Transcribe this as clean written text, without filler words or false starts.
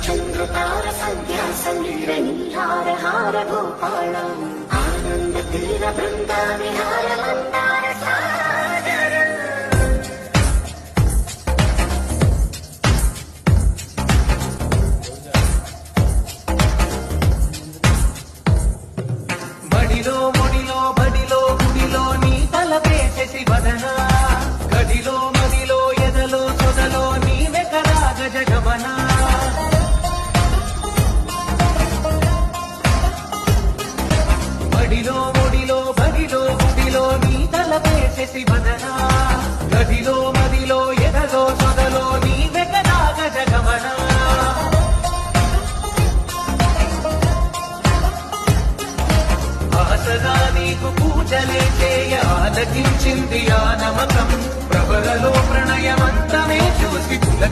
చంద్రతార సంధ్యా సమీర నీహార హార గోపాళం ఆనంద తీర బృందా విహార మందార సాగరం. బడిలో ముడిలో బడిలో గుడిలో నీ తలపేసేసి వదన గదిలో మదిలో ఎదలో సొదలో నీవే కదా గజగమన. బడిలో ముడిలో బడిలో గుడిలో నీ తలపేసేసి వదన గదిలో